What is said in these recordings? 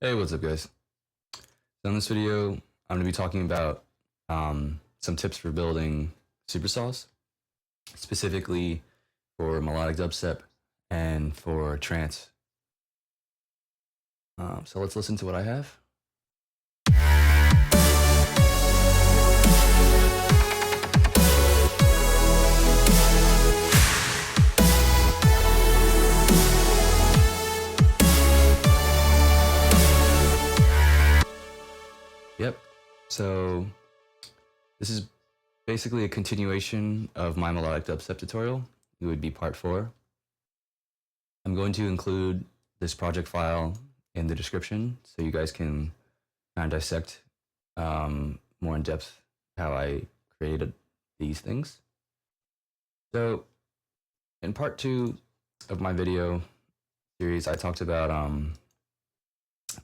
Hey, what's up, guys? So in this video, I'm going to be talking about some tips for building supersaws, specifically for melodic dubstep and for trance. So let's listen to what I have. Yep, so this is basically a continuation of my melodic dubstep tutorial. It would be part 4. I'm going to include this project file in the description so you guys can kind of dissect more in depth how I created these things. So in part 2 of my video series, I talked about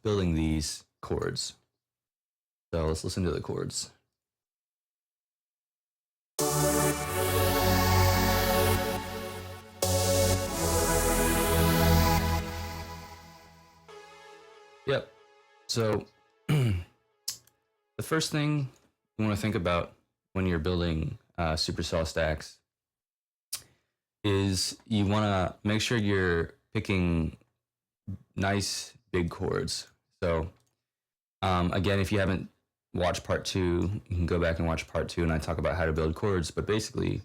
building these chords. So let's listen to the chords. Yep. So the first thing you want to think about when you're building supersaw stacks is you want to make sure you're picking nice big chords. So again, if you haven't watched part 2, you can go back and watch part 2 and I talk about how to build chords. But basically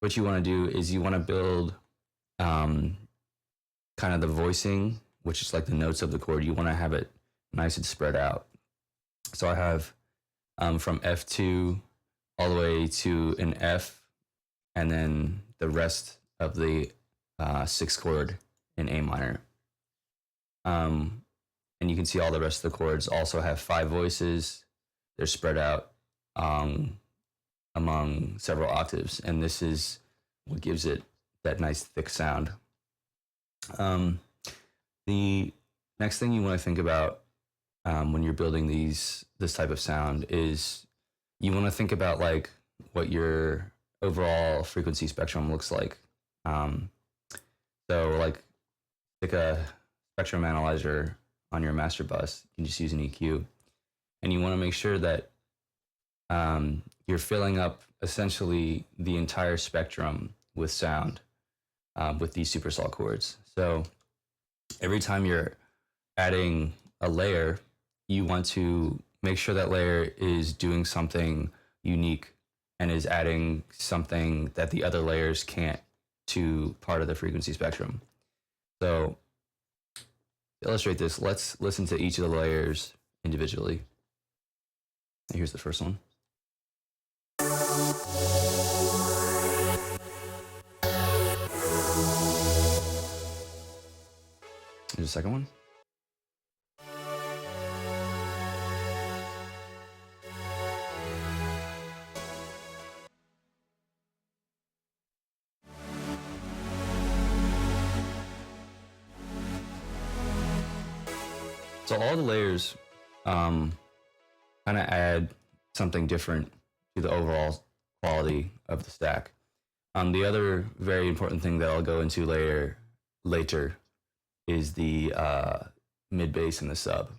what you want to do is you want to build kind of the voicing, which is like the notes of the chord. You want to have it nice and spread out. So I have from F2 all the way to an F, and then the rest of the 6th chord in A minor. And you can see all the rest of the chords also have 5 voices. They're spread out among several octaves, and this is what gives it that nice thick sound. The next thing you want to think about when you're building this type of sound is you want to think about like what your overall frequency spectrum looks like. So like stick a spectrum analyzer on your master bus. You can just use an EQ, and you want to make sure that you're filling up essentially the entire spectrum with sound with these supersaw chords. So every time you're adding a layer, you want to make sure that layer is doing something unique and is adding something that the other layers can't to part of the frequency spectrum. So to illustrate this, let's listen to each of the layers individually. Here's the first one. Here's the second one. So all the layers kind of add something different to the overall quality of the stack. The other very important thing that I'll go into later is the mid bass and the sub.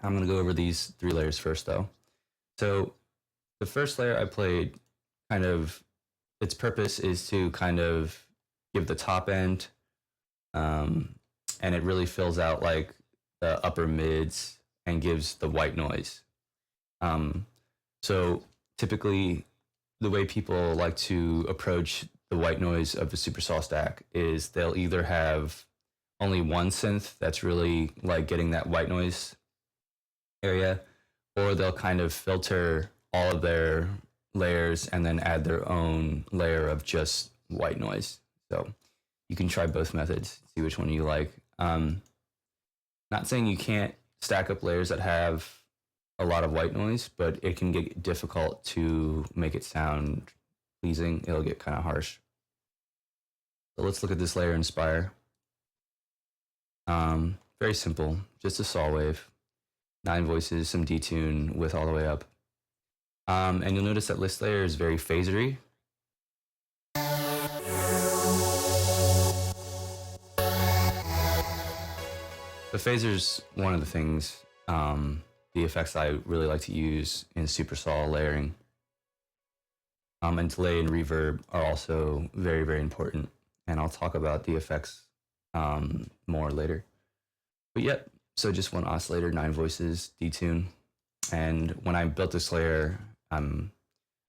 I'm going to go over these 3 layers first though. So the first layer I played, kind of its purpose is to kind of give the top end, and it really fills out like the upper mids and gives the white noise. So typically the way people like to approach the white noise of the supersaw stack is they'll either have only one synth that's really like getting that white noise area, or they'll kind of filter all of their layers and then add their own layer of just white noise. So you can try both methods, see which one you like. Not saying you can't stack up layers that have a lot of white noise, but it can get difficult to make it sound pleasing. It'll get kind of harsh. So let's look at this layer Inspire. Very simple, just a saw wave, 9 voices, some detune with all the way up. And you'll notice that this layer is very phasery. The phaser's one of the things, the effects I really like to use in Supersaw layering. And delay and reverb are also very, very important. And I'll talk about the effects more later. But yep, so just one oscillator, 9 voices, detune. And when I built this layer, I'm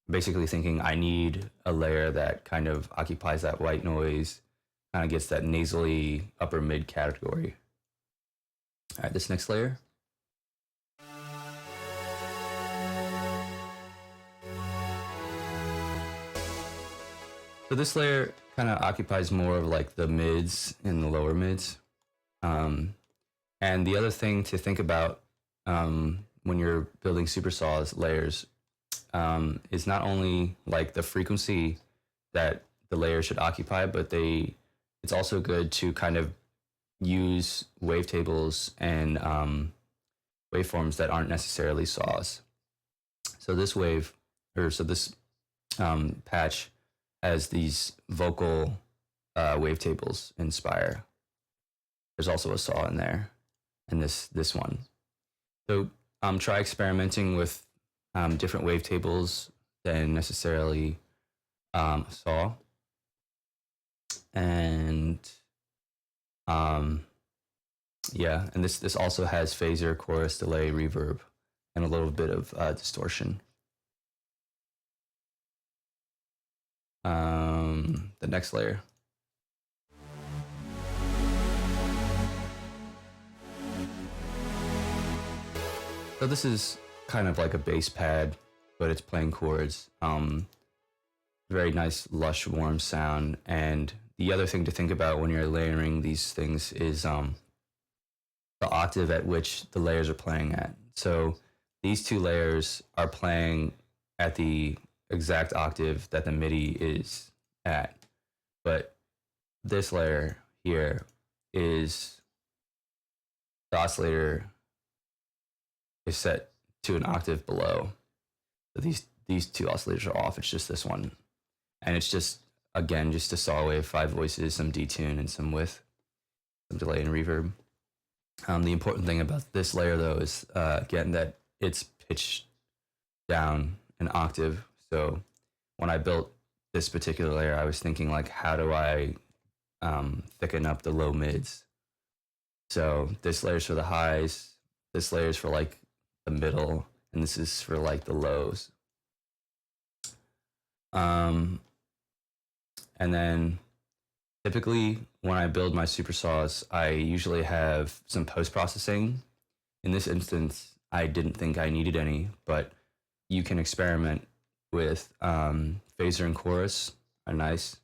basically thinking I need a layer that kind of occupies that white noise, kind of gets that nasally upper mid category. All right, this next layer. So this layer kind of occupies more of like the mids and the lower mids. And the other thing to think about when you're building supersaws layers is not only like the frequency that the layer should occupy, but it's also good to kind of use wavetables and waveforms that aren't necessarily saws. So this this patch has these vocal wavetables in Spire. There's also a saw in there, and this one. So try experimenting with different wavetables than necessarily saw, and yeah, and this also has phaser, chorus, delay, reverb, and a little bit of distortion. The next layer. So this is kind of like a bass pad, but it's playing chords. Very nice, lush, warm sound. And the other thing to think about when you're layering these things is the octave at which the layers are playing at. So these two layers are playing at the exact octave that the MIDI is at, but this layer here is the oscillator is set to an octave below. So these two oscillators are off. It's just this one, and it's just again just a saw wave, 5 voices, some detune, and some width, some delay and reverb. The important thing about this layer though is again that it's pitched down an octave. So when I built this particular layer, I was thinking like, how do I thicken up the low mids? So this layer's for the highs, this layer's for like the middle, and this is for like the lows. And then typically when I build my supersaws, I usually have some post-processing. In this instance, I didn't think I needed any, but you can experiment with phaser and chorus are nice.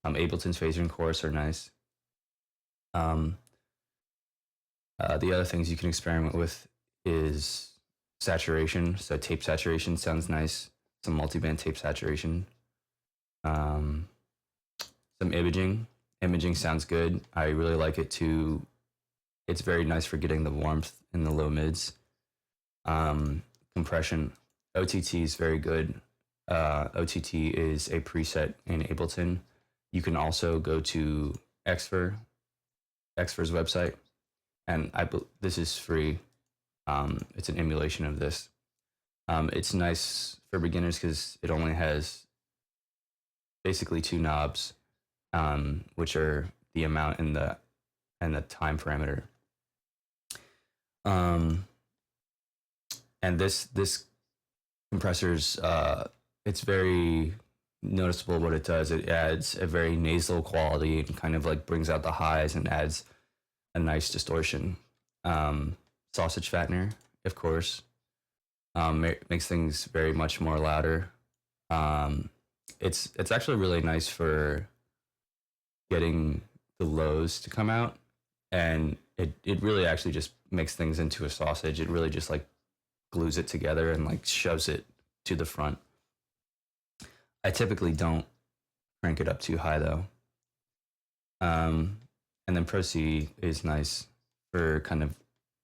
Ableton's phaser and chorus are nice. The other things you can experiment with is saturation. So tape saturation sounds nice. Some multiband tape saturation. Some imaging. Imaging sounds good. I really like it too. It's very nice for getting the warmth in the low mids. Compression. OTT is very good. OTT is a preset in Ableton. You can also go to Xver's website, and this is free. It's an emulation of this. It's nice for beginners because it only has basically 2 knobs, which are the amount and the time parameter. And this compressor's it's very noticeable what it does. It adds a very nasal quality and kind of like brings out the highs and adds a nice distortion. Sausage fattener, of course, makes things very much more louder. It's actually really nice for getting the lows to come out, and it really actually just makes things into a sausage. It really just like glues it together and like shoves it to the front. I typically don't crank it up too high though. And then Pro C is nice for kind of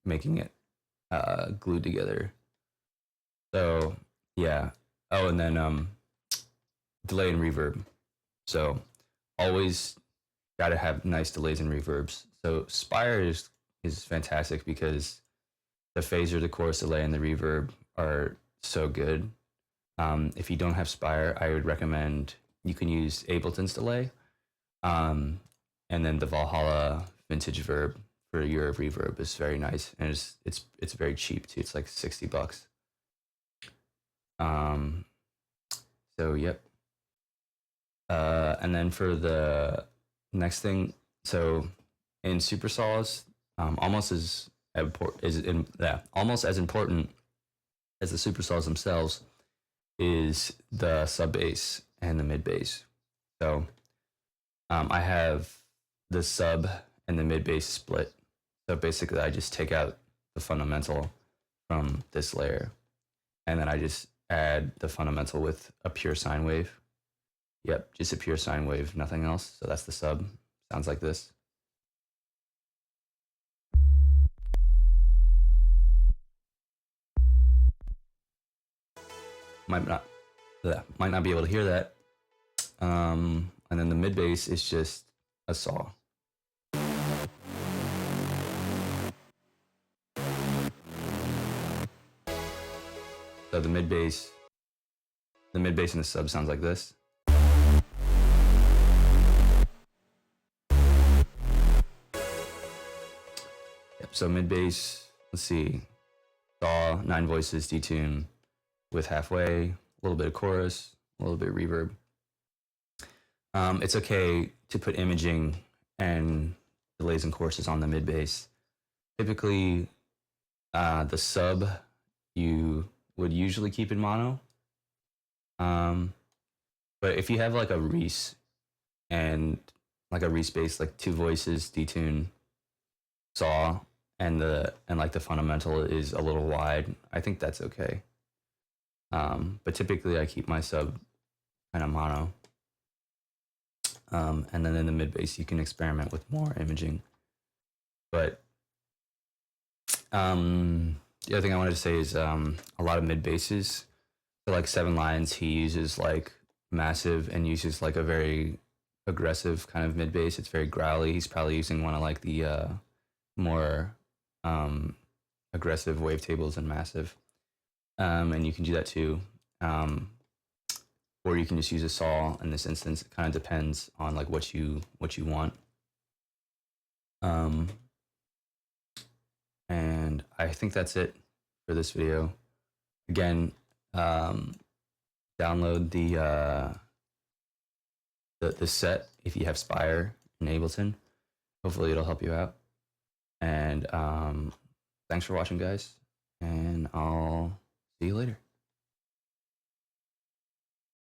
making it glued together. So yeah. Oh, and then delay and reverb. So always got to have nice delays and reverbs. So Spire is is fantastic because the phaser, the chorus delay, and the reverb are so good. If you don't have Spire, I would recommend you can use Ableton's delay, and then the Valhalla Vintage Verb for your reverb is very nice, and it's very cheap too. It's like $60. So yep. And then for the next thing, so in Supersaws, almost as important as the Supersaws themselves is the sub bass and the mid bass. So I have the sub and the mid bass split. So basically, I just take out the fundamental from this layer, and then I just add the fundamental with a pure sine wave. Yep, just a pure sine wave, nothing else. So that's the sub. Sounds like this. Might not be able to hear that. And then the mid bass is just a saw. So the mid bass and the sub sounds like this. Yep, so mid bass, let's see, saw, 9 voices, detune with halfway, a little bit of chorus, a little bit of reverb. It's okay to put imaging and delays and choruses on the mid bass. Typically, the sub you would usually keep in mono. But if you have like a Reese and like a Reese bass, like 2 voices, detune, saw, and like the fundamental is a little wide, I think that's okay. But typically I keep my sub kind of mono. And then in the mid bass you can experiment with more imaging. But the other thing I wanted to say is a lot of mid basses, for like 7 lines, he uses like massive and uses like a very aggressive kind of mid bass. It's very growly. He's probably using one of like the more aggressive Wavetables and massive. And you can do that too. Or you can just use a saw in this instance. It kind of depends on like what you want. And I think that's it for this video. Again, download the set if you have Spire and Ableton. Hopefully it'll help you out. And thanks for watching, guys, and I'll see you later.